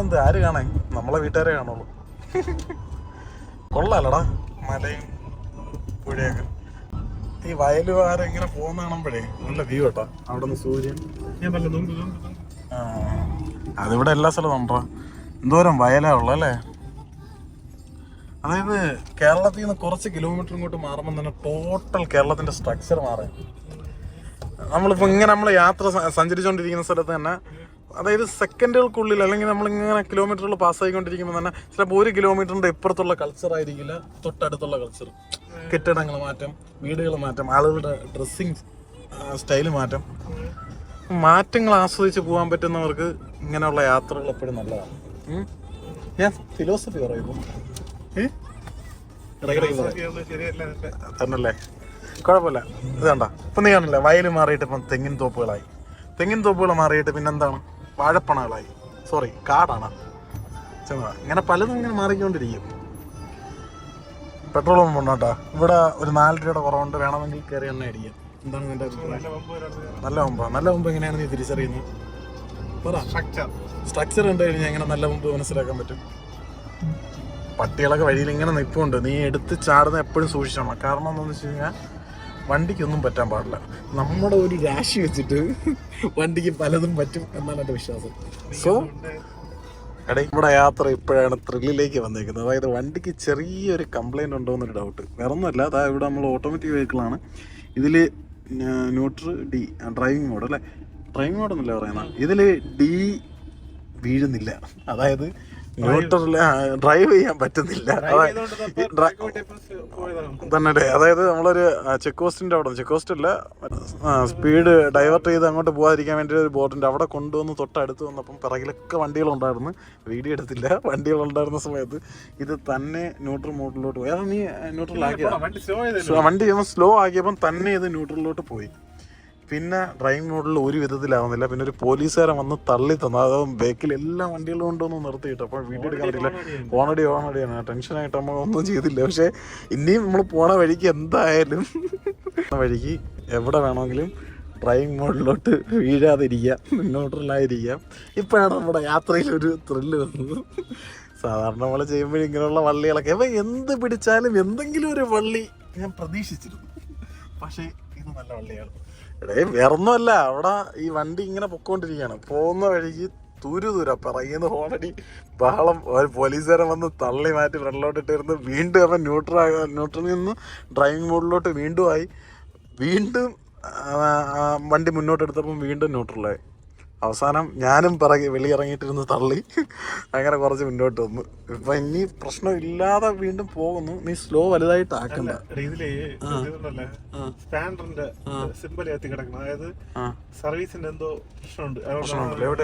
എന്ത് ആര് കാണാൻ? നമ്മളെ വീട്ടുകാരെ കാണുള്ളൂ. കൊള്ളാലടാ മലയും പുഴയൊക്കെ. ഈ വയലുവാരം ഇങ്ങനെ പോകുന്ന കാണുമ്പോഴേ നല്ല വ്യൂ കേട്ടോ. അവിടെ നിന്ന് സൂര്യൻ. അതിവിടെ എല്ലാ സ്ഥലവും ഉണ്ടോ? എന്തോരം വയലാ ഉള്ള അല്ലേ? അതായത് കേരളത്തിൽ നിന്ന് കുറച്ച് കിലോമീറ്റർ ഇങ്ങോട്ട് മാറുമ്പോൾ തന്നെ ടോട്ടൽ കേരളത്തിന്റെ സ്ട്രക്ചർ മാറാൻ. നമ്മളിപ്പോൾ ഇങ്ങനെ നമ്മൾ യാത്ര സഞ്ചരിച്ചുകൊണ്ടിരിക്കുന്ന സ്ഥലത്ത് തന്നെ, അതായത് സെക്കൻഡുകൾക്കുള്ളിൽ അല്ലെങ്കിൽ നമ്മളിങ്ങനെ കിലോമീറ്ററുകൾ പാസ്സായിക്കൊണ്ടിരിക്കുമ്പോൾ തന്നെ ചിലപ്പോൾ 1 കിലോമീറ്ററിൻ്റെ ഇപ്പുറത്തുള്ള കൾച്ചർ ആയിരിക്കില്ല തൊട്ടടുത്തുള്ള കൾച്ചർ. കെട്ടിടങ്ങൾ മാറ്റം, വീടുകൾ മാറ്റം, ആളുകളുടെ ഡ്രസ്സിങ് സ്റ്റൈല് മാറ്റം. മാറ്റങ്ങൾ ആസ്വദിച്ച് പോകാൻ പറ്റുന്നവർക്ക് ഇങ്ങനെയുള്ള യാത്രകൾ എപ്പോഴും നല്ലതാണ്. ഞാൻ ഫിലോസഫി പറയുന്നു തന്നല്ലേ, കുഴപ്പമില്ല. ഇതാണ്ട ഇപ്പം നീ കാണില്ല, വയൽ മാറിയിട്ട് ഇപ്പം തെങ്ങിൻ തോപ്പുകളായി. തെങ്ങിൻ തോപ്പുകൾ മാറിയിട്ട് പിന്നെന്താണ്? വാഴപ്പണകളായി. സോറി, കാടാണ്. ഇങ്ങനെ പലതും ഇങ്ങനെ മാറിക്കൊണ്ടിരിക്കും. പെട്രോൾ പമ്പ് ഉണ്ടോട്ടാ ഇവിടെ. ഒരു 4 രൂപയുടെ കുറവുണ്ട്, വേണമെങ്കിൽ കയറി എണ്ണ അടിക്കാം. എന്താണ് നിന്റെ അഭിപ്രായം? നല്ല മുമ്പാണ്. നല്ല മുമ്പ് എങ്ങനെയാണ് നീ തിരിച്ചറിയുന്നത്? സ്ട്രക്ചർ കണ്ടു കഴിഞ്ഞാൽ എങ്ങനെ നല്ല മുമ്പ് മനസ്സിലാക്കാൻ പറ്റും? പട്ടികളൊക്കെ വഴിയിൽ ഇങ്ങനെ നിൽപ്പുണ്ട്. നീ എടുത്ത് ചാടുന്ന എപ്പോഴും സൂക്ഷിക്കണം. കാരണം എന്താണെന്ന് വെച്ച് കഴിഞ്ഞാൽ വണ്ടിക്കൊന്നും പറ്റാൻ പാടില്ല. നമ്മുടെ ഒരു രാശി വെച്ചിട്ട് വണ്ടിക്ക് പലതും പറ്റും എന്നാണ് എൻ്റെ വിശ്വാസം. സോ ഇവിടെ യാത്ര ഇപ്പോഴാണ് ത്രില്ലിലേക്ക് വന്നേക്കുന്നത്. അതായത് വണ്ടിക്ക് ചെറിയൊരു കംപ്ലൈൻറ്റ് ഉണ്ടോ എന്നൊരു ഡൗട്ട്. വേറെ ഒന്നുമല്ല, അതായത് ഇവിടെ നമ്മൾ ഓട്ടോമാറ്റിക് വെഹിക്കിളാണ്. ഇതിൽ ന്യൂട്രൽ ഡി ഡ്രൈവിംഗ് മോഡ് അല്ലേ? ഡ്രൈവിംഗ് മോഡൊന്നുമില്ല പറയുന്നത്. ഇതിൽ ഡി വീഴുന്നില്ല. അതായത് ന്യൂട്രൽ ഡ്രൈവ് ചെയ്യാൻ പറ്റുന്നില്ല തന്നെ. അതായത് നമ്മളൊരു ചെക്ക് പോസ്റ്റിൻ്റെ അവിടെ, ചെക്ക് പോസ്റ്റ് അല്ല, സ്പീഡ് ഡൈവേർട്ട് ചെയ്ത് അങ്ങോട്ട് പോകാതിരിക്കാൻ വേണ്ടി ഒരു ബോർഡിൻ്റെ അവിടെ കൊണ്ടുവന്ന് തൊട്ടടുത്ത് വന്നപ്പം പിറകിലൊക്കെ വണ്ടികളുണ്ടായിരുന്നു. വീഡിയോ എടുത്തില്ല. വണ്ടികളുണ്ടായിരുന്ന സമയത്ത് ഇത് തന്നെ ന്യൂട്രൽ മോഡിലോട്ട് പോയി. അത് നീ ന്യൂട്രൽ ആക്കിയ വണ്ടി സ്ലോ ആക്കിയപ്പം തന്നെ ഇത് ന്യൂട്രലിലോട്ട് പോയി. പിന്നെ ഡ്രൈവിംഗ് മോഡിൽ ഒരു വിധത്തിലാവുന്നില്ല. പിന്നെ ഒരു പോലീസുകാരൻ വന്ന് തള്ളി തന്നു. അതാവും ബേക്കിൽ എല്ലാ വണ്ടികളും കൊണ്ടൊന്നും നിർത്തിയിട്ട്. അപ്പോൾ വീഡിയോ എടുക്കാൻ പറ്റില്ല. ഓണടിയാണ്. ടെൻഷനായിട്ട് നമ്മൾ ഒന്നും ചെയ്തില്ല. പക്ഷേ ഇനിയും നമ്മൾ പോണ വഴിക്ക് എന്തായാലും വഴിക്ക് എവിടെ വേണമെങ്കിലും ഡ്രൈവിംഗ് മോഡിലോട്ട് വീഴാതിരിക്കാം, ന്യൂട്രലായിരിക്കാം. ഇപ്പോഴാണ് നമ്മുടെ യാത്രയിലൊരു ത്രില്ല് വന്നത്. സാധാരണ നമ്മൾ ചെയ്യുമ്പോഴും ഇങ്ങനെയുള്ള വള്ളികളൊക്കെ എന്ത് പിടിച്ചാലും എന്തെങ്കിലും ഒരു വള്ളി ഞാൻ പ്രതീക്ഷിച്ചിരുന്നു. പക്ഷേ ഇത് നല്ല വള്ളിയാണ്. വേറൊന്നുമല്ല, അവിടെ ഈ വണ്ടി ഇങ്ങനെ പൊക്കോണ്ടിരിക്കുകയാണ്. പോകുന്ന വഴിക്ക് ദൂരം പിറകിന്ന് ഹോണടി ബഹളം. ഒരു പോലീസുകാരൻ വന്ന് തള്ളി മാറ്റി ഫ്രണ്ടിലോട്ട് ഇട്ടിരുന്നു. വീണ്ടും അവൻ ന്യൂട്രലിൽ നിന്ന് ഡ്രൈവിംഗ് മോഡിലോട്ട് വീണ്ടും ആയി. വീണ്ടും വണ്ടി മുന്നോട്ടെടുത്തപ്പം വീണ്ടും ന്യൂട്രലായി. അവസാനം ഞാനും വെളിയിറങ്ങിയിട്ടിരുന്ന് തള്ളി. അങ്ങനെ കുറച്ച് മുന്നോട്ട് വന്നു. ഇപ്പം ഇനി പ്രശ്നമില്ലാതെ വീണ്ടും പോകുന്നു. നീ സ്ലോ വലുതായിട്ട് ആക്കണ്ട. സർവീസിന്റെ എന്തോ പ്രശ്നമുണ്ട്.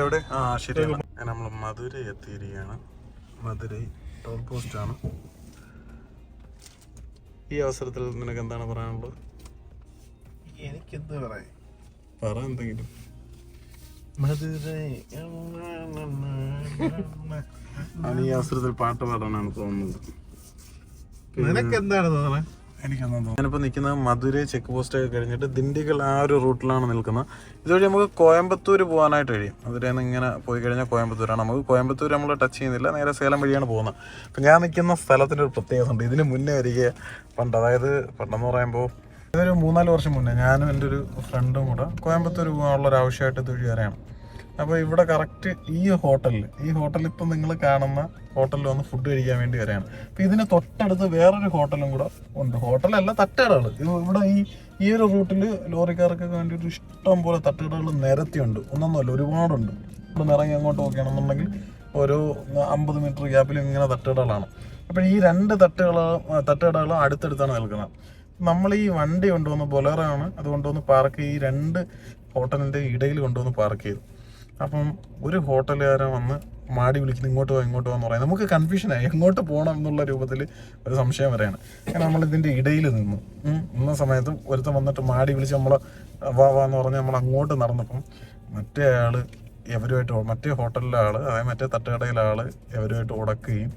എവിടെ? ശരിയാണ്. നമ്മൾ മധുരൈ എത്തിയിരിക്കുകയാണ്. മധുരൈ ടോൾ പോസ്റ്റ് ആണ്. ഈ അവസരത്തിൽ നിനക്ക് എന്താണ് പറയാനുള്ളത്? എനിക്കെന്ത് പറയാം? പറ എന്തെങ്കിലും. അവൻ ഈ അവസരത്തിൽ പാട്ട് പാടാനാണ് തോന്നുന്നത്. നിനക്ക് എന്താണ് തോന്നുന്നത്? ഞാനിപ്പോൾ നിൽക്കുന്നത് മധുരൈ ചെക്ക് പോസ്റ്റ് ഒക്കെ കഴിഞ്ഞിട്ട് ദിണ്ടിഗൽ ആ ഒരു റൂട്ടിലാണ് നിൽക്കുന്നത്. ഇതുവഴി നമുക്ക് കോയമ്പത്തൂർ പോകാനായിട്ട് കഴിയും. മധുരയിൽ നിന്ന് ഇങ്ങനെ പോയി കഴിഞ്ഞാൽ കോയമ്പത്തൂരാണ്. നമുക്ക് കോയമ്പത്തൂർ നമ്മൾ ടച്ച് ചെയ്യുന്നില്ല, നേരെ സേലം വഴിയാണ് പോകുന്നത്. അപ്പം ഞാൻ നിൽക്കുന്ന സ്ഥലത്തിൻ്റെ ഒരു പ്രത്യേകത ഉണ്ട്. ഇതിന് മുന്നേ വരിക പണ്ടെന്ന് പറയുമ്പോൾ ഇതൊരു 3-4 വർഷം മുന്നേ ഞാനും എൻ്റെ ഒരു ഫ്രണ്ടും കൂടെ കോയമ്പത്തൂർ പോകാനുള്ളൊരു ആവശ്യമായിട്ട് ഇതുവഴി വരെയാണ്. അപ്പോൾ ഇവിടെ കറക്റ്റ് ഈ ഹോട്ടലിൽ ഇപ്പം നിങ്ങൾ കാണുന്ന ഹോട്ടലിൽ വന്ന് ഫുഡ് കഴിക്കാൻ വേണ്ടി വരെയാണ്. അപ്പോൾ ഇതിന് തൊട്ടടുത്ത് വേറൊരു ഹോട്ടലും കൂടെ ഉണ്ട്. ഹോട്ടലല്ല, തട്ടുകടകൾ. ഇവിടെ ഈ ഒരു റൂട്ടിൽ ലോറിക്കാർക്കൊക്കെ വേണ്ടിയിട്ട് ഇഷ്ടം പോലെ തട്ടുകടകൾ നിരത്തിയുണ്ട്. ഒന്നൊന്നുമല്ല, ഒരുപാടുണ്ട്. ഇവിടെ നിന്ന് ഇറങ്ങി അങ്ങോട്ട് നോക്കുകയാണെന്നുണ്ടെങ്കിൽ ഒരു 50 മീറ്റർ ഗ്യാപ്പിൽ ഇങ്ങനെ തട്ടുകടകളാണ്. അപ്പോൾ ഈ 2 തട്ടുകടകളും അടുത്തടുത്താണ് നിൽക്കുന്നത്. നമ്മൾ ഈ വണ്ടി കൊണ്ടുവന്ന് ബൊലേറോ ആണ്, അത് കൊണ്ടുവന്ന് പാർക്ക് ഈ 2 ഹോട്ടലിൻ്റെ ഇടയിൽ കൊണ്ടുവന്ന് പാർക്ക് ചെയ്തു. അപ്പം ഒരു ഹോട്ടലുകാരൻ വന്ന് മാടി വിളിക്കുന്നത് ഇങ്ങോട്ട് പോകാന്ന് പറയാം. നമുക്ക് കൺഫ്യൂഷനായി എങ്ങോട്ട് പോകണം എന്നുള്ള രൂപത്തിൽ ഒരു സംശയം വരെയാണ്. കാരണം നമ്മൾ ഇതിൻ്റെ ഇടയിൽ നിന്ന സമയത്ത് ഒരുത്തം വന്നിട്ട് മാടി വിളിച്ച് നമ്മളെ വാന്ന് പറഞ്ഞ് നമ്മൾ അങ്ങോട്ട് നടന്നപ്പം മറ്റേ ഹോട്ടലിലെ ആൾ, അതായത് മറ്റേ തട്ടുകടയിലെ ആൾ എവരുമായിട്ട് ഉടക്കുകയും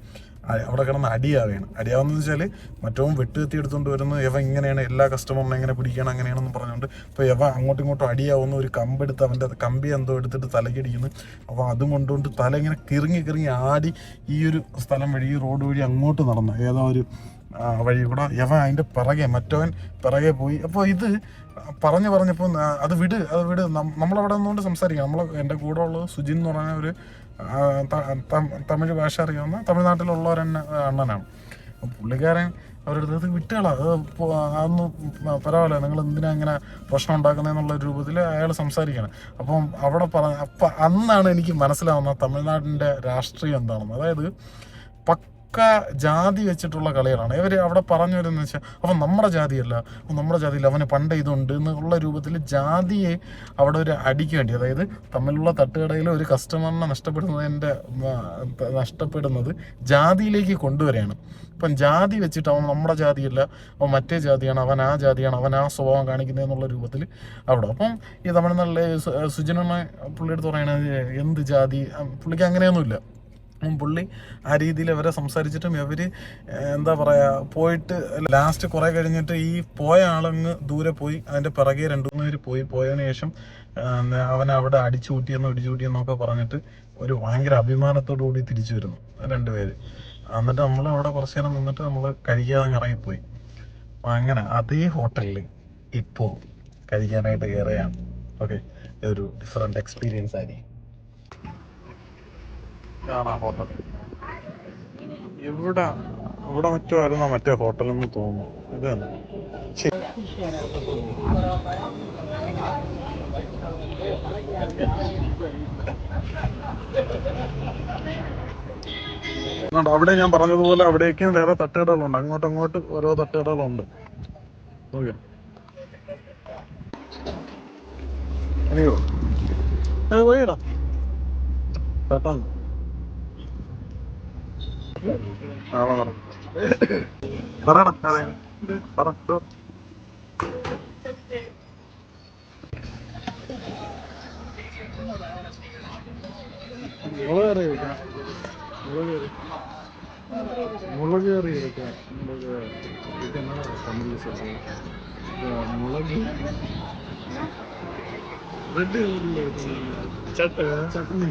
അവിടെ കിടന്ന് അടിയാവുകയാണ്. അടിയാവുന്നത് വെച്ചാൽ മറ്റവും വെട്ടുകത്തി എടുത്തുകൊണ്ട് വരുന്നത് ഇവ ഇങ്ങനെയാണ്, എല്ലാ കസ്റ്റമറിനെ എങ്ങനെ പിടിക്കണം അങ്ങനെയാണെന്ന് പറഞ്ഞുകൊണ്ട് ഇപ്പോൾ ഇവ അങ്ങോട്ടും ഇങ്ങോട്ടും അടിയാവുന്ന ഒരു കമ്പെടുത്ത് അവൻ്റെ കമ്പി എന്തോ എടുത്തിട്ട് തലക്കടിക്കുന്നു. അപ്പോൾ അതും കൊണ്ടുകൊണ്ട് തല ഇങ്ങനെ കിറങ്ങി ആടി ഈ ഒരു സ്ഥലം വഴി, ഈ റോഡ് വഴി അങ്ങോട്ട് നടന്നു ഏതോ ഒരു വഴി കൂടെ ഇവ അതിൻ്റെ മറ്റവൻ പിറകെ പോയി. അപ്പോൾ ഇത് പറഞ്ഞപ്പോൾ അത് വിട് നമ്മളവിടെ നിന്നുകൊണ്ട് സംസാരിക്കാം. എൻ്റെ കൂടെ ഉള്ളത് സുജിൻ എന്ന് പറഞ്ഞ ഒരു തമിഴ് ഭാഷ അറിയാവുന്ന തമിഴ്നാട്ടിലുള്ള ഒരു അണ്ണനാണ്. പുള്ളിക്കാരൻ അവരുടെ അടുത്ത് വിട്ടുകളാ, അതൊന്നും പരവായില്ല, നിങ്ങൾ എന്തിനാ ഇങ്ങനെ പ്രശ്നം ഉണ്ടാക്കുന്നതെന്നുള്ള രൂപത്തിൽ അയാൾ സംസാരിക്കണം. അപ്പം അവിടെ അപ്പം അന്നാണ് എനിക്ക് മനസ്സിലാവുന്നത് തമിഴ്നാടിൻ്റെ രാഷ്ട്രീയം എന്താണെന്ന്. അതായത് പക്ക ജാതി വെച്ചിട്ടുള്ള കളികളാണ് ഇവർ അവിടെ പറഞ്ഞു വരുന്നത് വെച്ചാൽ. അപ്പം നമ്മുടെ ജാതിയല്ല, നമ്മുടെ ജാതിയിൽ അവന് പണ്ട് ഇതുണ്ട് എന്നുള്ള രൂപത്തിൽ ജാതിയെ അവിടെ ഒരു അടിക്ക് വേണ്ടി, അതായത് തമ്മിലുള്ള തട്ടുകടയിൽ ഒരു കസ്റ്റമറിനെ നഷ്ടപ്പെടുന്നത് ജാതിയിലേക്ക് കൊണ്ടുവരികയാണ്. ഇപ്പം ജാതി വെച്ചിട്ട് അവൻ നമ്മുടെ ജാതിയല്ല, അവൻ മറ്റേ ജാതിയാണ്, അവൻ ആ ജാതിയാണ്, അവൻ ആ സ്വഭാവം കാണിക്കുന്നത് എന്നുള്ള രൂപത്തിൽ അവിടെ. അപ്പം ഈ തമിഴ്നാട്ടിലെ സുജനമ്മ പുള്ളിയെടുത്ത് പറയണത് എന്ത് ജാതി, പുള്ളിക്ക് അങ്ങനെയൊന്നുമില്ല. പുള്ളി ആ രീതിയിൽ അവരെ സംസാരിച്ചിട്ടും ഇവർ എന്താ പറയുക പോയിട്ട് ലാസ്റ്റ് കുറേ കഴിഞ്ഞിട്ട് ഈ പോയ ആളങ്ങ് ദൂരെ പോയി, അതിൻ്റെ പിറകെ 2-3 പേര് പോയതിനു ശേഷം അവൻ അവിടെ അടിച്ചുകൂട്ടിയെന്നൊക്കെ പറഞ്ഞിട്ട് ഒരു ഭയങ്കര അഭിമാനത്തോടു കൂടി തിരിച്ചു വരുന്നു 2 പേര്. എന്നിട്ട് നമ്മളവിടെ കുറച്ച് നേരം നിന്നിട്ട് നമ്മൾ കഴിക്കാതെ ഇറങ്ങിപ്പോയി. അപ്പം അങ്ങനെ അതേ ഹോട്ടലിൽ ഇപ്പോൾ കഴിക്കാനായിട്ട് കയറുകയാണ്. ഓക്കെ, ഒരു ഡിഫറെൻ്റ് എക്സ്പീരിയൻസ് ആയിരിക്കും. ഹോട്ടൽ ഇവിടെ മറ്റോ ആയിരുന്നു, മറ്റേ ഹോട്ടലെന്ന് തോന്നുന്നു. ഇത് തന്നെ അവിടെ ഞാൻ പറഞ്ഞതുപോലെ അവിടേക്കും വേറെ തട്ടുകടകളുണ്ട്, അങ്ങോട്ട് ഓരോ തട്ടുകടകളുണ്ട്. ഓക്കെ, അയ്യോ പോയിടാ കേട്ടോ. പറയണം അതെ പറ. മുളക് കറി എടുക്കാം. ഇതെന്നാ തമിഴ് മുളക് റെഡ് ചട്നി,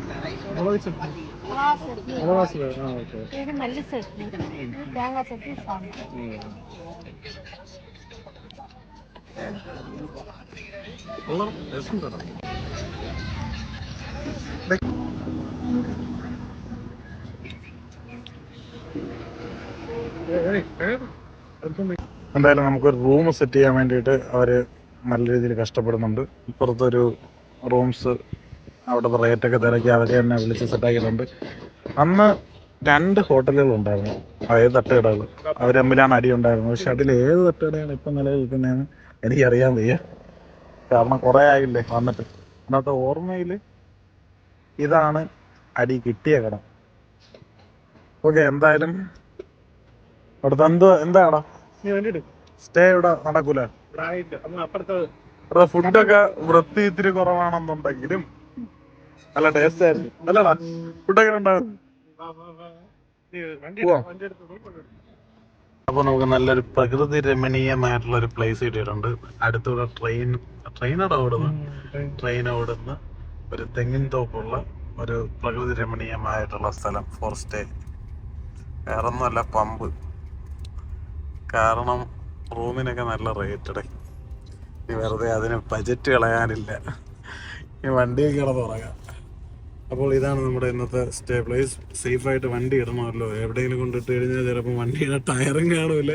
മുളക് ചട്നി, മുളക്. ഓക്കെ, മല്ലി ചട്നി, തേങ്ങ ചട്നി, എന്തായാലും നമുക്കൊരു റൂം സെറ്റ് ചെയ്യാൻ വേണ്ടിയിട്ട് അവർ നല്ല രീതിയിൽ കഷ്ടപ്പെടുന്നുണ്ട്. ഇപ്പുറത്തൊരു റൂംസ് അവിടുത്തെ റേറ്റൊക്കെ തിരക്കി അവർ തന്നെ വിളിച്ച് സെറ്റാക്കിയിട്ടുണ്ട്. അന്ന് 2 ഹോട്ടലുകളുണ്ടായിരുന്നു, അതായത് തട്ടുകടകൾ. അവർ തമ്മിലാണ് അടി ഉണ്ടായിരുന്നത്. പക്ഷെ അതിൽ ഏത് തട്ടുകടയാണ് ഇപ്പം നിലനിൽക്കുന്നതെന്ന് എനിക്കറിയാൻ വയ്യ, കാരണം കുറേ ആയില്ലേ വന്നിട്ട്. അന്നത്തെ ഓർമ്മയിൽ ഇതാണ് അടി കിട്ടിയ കട. ഓക്കെ, എന്തായാലും അവിടുത്തെ എന്താടാ സ്റ്റേ ഇവിടെ നടക്കൂല. ഫുഡൊക്കെ വൃത്തി ഇത്തിരി കുറവാണെന്നുണ്ടെങ്കിലും നല്ല ടേസ്റ്റ് ആയിരുന്നു. അല്ലടാ, ഫുഡൊക്കെ ഉണ്ടായിരുന്നു. അപ്പൊ നമുക്ക് നല്ലൊരു പ്രകൃതി രമണീയമായിട്ടുള്ള ഒരു പ്ലേസ് കിട്ടിയിട്ടുണ്ട്. അടുത്തൂടെ ട്രെയിൻ ഓടുന്ന ഒരു തെങ്ങിൻ തോപ്പുള്ള ഒരു പ്രകൃതി രമണീയമായിട്ടുള്ള സ്ഥലം ഫോർ സ്റ്റേ. വേറൊന്നുമല്ല, പമ്പ്. കാരണം റൂമിനൊക്കെ നല്ല റേറ്റഡേ. വെറുതെ അതിന് ബജറ്റ് കളയാനില്ല, ഈ വണ്ടിയൊക്കെ കിടന്നുറങ്ങാം. അപ്പോൾ ഇതാണ് നമ്മുടെ ഇന്നത്തെ സ്റ്റേ പ്ലേസ്. സേഫായിട്ട് വണ്ടി ഇടണമല്ലോ, എവിടെയെങ്കിലും കൊണ്ടിട്ട് കഴിഞ്ഞാൽ ചിലപ്പോൾ വണ്ടിയുടെ ടയറും കാണൂല,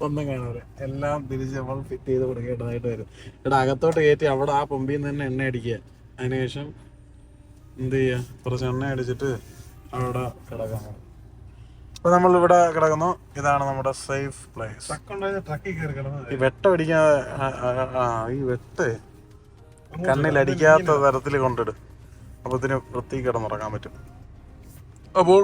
ഒന്നും കാണൂല. എല്ലാം തിരിച്ച് നമ്മൾ ഫിറ്റ് ചെയ്ത് കൊടുക്കേണ്ടതായിട്ട് വരും. ഇവിടെ അകത്തോട്ട് കയറ്റി അവിടെ ആ പമ്പിൽ നിന്ന് തന്നെ എണ്ണ അടിക്കുക. അതിനുശേഷം എന്ത് ചെയ്യുക, കുറച്ച് എണ്ണ അടിച്ചിട്ട് അവിടെ കിടക്കാം. അപ്പൊ നമ്മൾ ഇവിടെ കിടക്കുന്നു. ഇതാണ് നമ്മുടെ സേഫ് പ്ലേസ്. ഈ വെട്ടം അടിക്കാതെ, ഈ വെട്ട് കണ്ണിലടിക്കാത്ത തരത്തിൽ കൊണ്ടിടും. അപ്പൊ ഇതിന് വൃത്തിക്ക് കിടന്നുറങ്ങാൻ പറ്റും. അപ്പോൾ